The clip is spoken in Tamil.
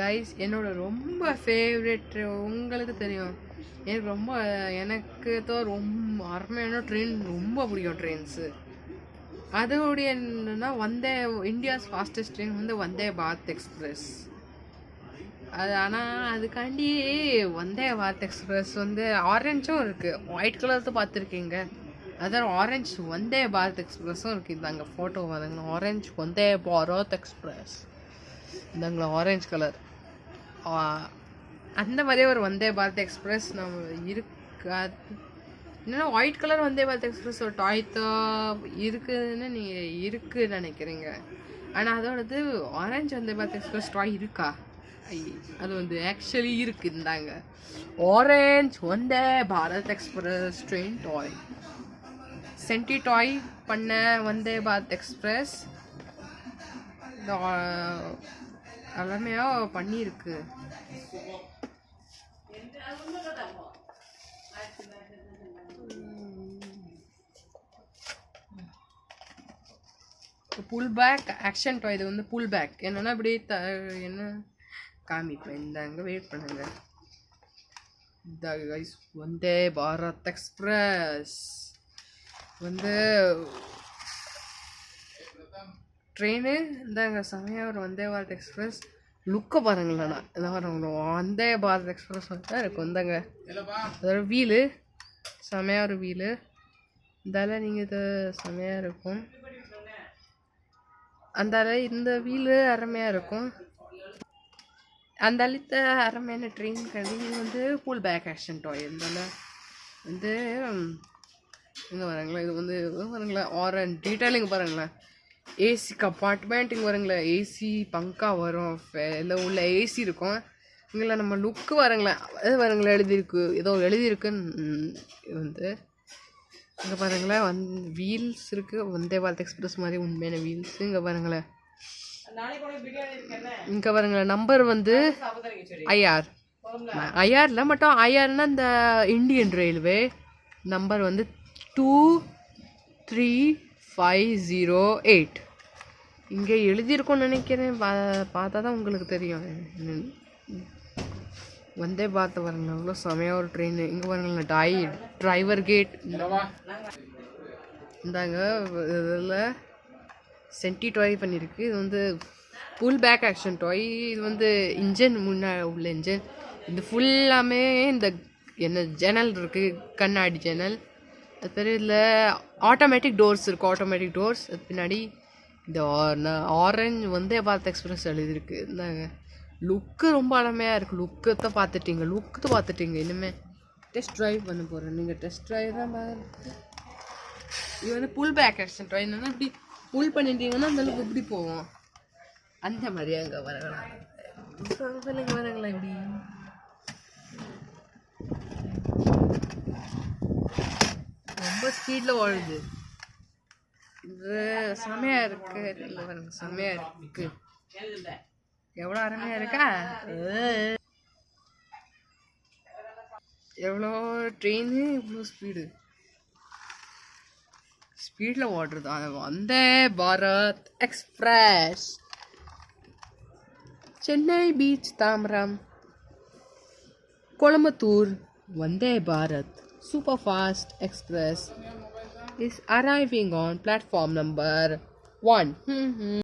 கைஸ் என்னோட ரொம்ப ஃபேவரெட் உங்களுக்கு தெரியும். எனக்கு தான் ரொம்ப அருமையான ட்ரெயின் ரொம்ப பிடிக்கும் ட்ரெயின்ஸு. அதோடைய என்னன்னா இந்தியாஸ் ஃபாஸ்டஸ்ட் ட்ரெயின் வந்து வந்தே பாரத் எக்ஸ்பிரஸ். ஆனால் அதுக்காண்டி வந்தே பாரத் எக்ஸ்பிரஸ் வந்து ஆரஞ்சும் இருக்குது, ஒயிட் கலர் தான் பார்த்துருக்கீங்க. அதான் ஆரஞ்ச் வந்தே பாரத் எக்ஸ்பிரஸும் இருக்குது. இந்தாங்க ஃபோட்டோ வந்துங்களா, ஆரஞ்ச் வந்தே பாரத் எக்ஸ்பிரஸ். இந்தாங்களா ஆரஞ்ச் கலர். அந்த மாதிரியே ஒரு வந்தே பாரத் எக்ஸ்பிரஸ் நம்ம இருக்காது. என்னென்னா white colour Vande Bharat express ஒரு டாய் தான் இருக்குதுன்னு நீங்கள் இருக்குன்னு நினைக்கிறீங்க. ஆனால் அதோடது orange Vande Bharat express toy இருக்கா? அது வந்து ஆக்சுவலி இருக்குது. இருந்தாங்க orange Vande Bharat express train toy சென்டி டாய் பண்ண வந்தே பாரத் எக்ஸ்பிரஸ் எல்லாமையாக பண்ணியிருக்கு. Pull back action toy. இது வந்து புல் பேக் என்னன்னா இப்படி என்ன காமிப்பேன். இந்தாங்க வெயிட் பண்ணுங்க. இந்த கைஸ் வந்தே பாரத் எக்ஸ்பிரஸ் வந்து ட்ரெயின். இந்தாங்க செமையாக ஒரு வந்தே பாரத் எக்ஸ்பிரஸ் லுக்கை பாருங்களேண்ணா. இந்த மாதிரி வந்தே பாரத் எக்ஸ்பிரஸ் தான் இருக்கும். இந்தாங்க அதோட வீலு செமையாக ஒரு வீலு. இதால் நீங்கள் இது செமையாக இருக்கும். அந்தால இந்த வீலு அருமையாக இருக்கும். அந்த அழுத்த அருமையான ட்ரெயின் கல்வி. இது வந்து புல் பேக் ஆக்ஷன் டாய். இருந்தால வந்து இங்கே வரங்களா, இது வந்து பாருங்களா ஆரஞ்ச் டீட்டெயிலிங் பாருங்களேன். ஏசி கம்பார்ட்மெண்ட் இங்கே வருங்களேன், ஏசி பங்கா வரும், இல்லை உள்ள ஏசி இருக்கும். இங்கே நம்ம லுக்கு வரங்களேன், அது வரங்களேன் எழுதியிருக்கு, ஏதோ எழுதியிருக்குன்னு வந்து இங்கே பாருங்களேன். வீல்ஸ் இருக்குது, வந்தே பாரத் எக்ஸ்பிரஸ் மாதிரி உண்மையான வீல்ஸ். இங்கே பாருங்களேன், இங்கே பாருங்களேன் நம்பர் வந்து ஐஆரில் மட்டும். ஐஆர்னா இந்த இந்தியன் ரயில்வே நம்பர் வந்து 23508 இங்கே எழுதியிருக்கோன்னு நினைக்கிறேன். பார்த்தா தான் உங்களுக்கு தெரியும். வந்தே பாரத் பாருங்களேன், அவ்வளோ செமையாக ஒரு ட்ரெயின். இங்கே பாருங்களேன் டிரைவர் கேட். இந்தாங்க இதில் சென்டி டாய் பண்ணியிருக்கு. இது வந்து புல் பேக் ஆக்ஷன் டாய். இது வந்து இன்ஜின் முன்னாடி உள்ள இன்ஜின். இது ஃபுல்லாமே இந்த என்ன ஜன்னல் இருக்குது, கண்ணாடி ஜன்னல். அது பேர் இதில் ஆட்டோமேட்டிக் டோர்ஸ் இருக்குது, ஆட்டோமேட்டிக் டோர்ஸ். அது பின்னாடி இந்த ஆரஞ்ச் வந்தே பாரத் எக்ஸ்பிரஸ் எழுதியிருக்கு. இந்தாங்க லுக்கு ரொம்ப அழமையாக இருக்குது. லுக்கு தான் பார்த்துட்டீங்க. இனிமேல் டெஸ்ட் ட்ரைவ் பண்ண போகிறேன். நீங்கள் டெஸ்ட் ட்ரைவ் தான் பாருங்க. இது வந்து புல் பேக் ஆக்ஷன் ட்ரைவ். என்னன்னா இப்படி புல் பண்ணிட்டீங்கன்னா அந்தளவுக்கு எப்படி போவோம், அந்த மாதிரியா. அங்கே வரலாம் வரங்களா இப்படி ரொம்ப ஸ்பீடில் ஓடுது. இது செமையாக இருக்குது. இல்லை பாருங்க செமையாக இருக்குது. எவ்வளோ அருமையாக இருக்கா, எவ்வளோ ட்ரெயின் இவ்வளோ ஸ்பீடில் ஓடுறது. Vande Bharat express Chennai beach Tambaram Coimbatore Vande Bharat super fast express is arriving on platform number 1.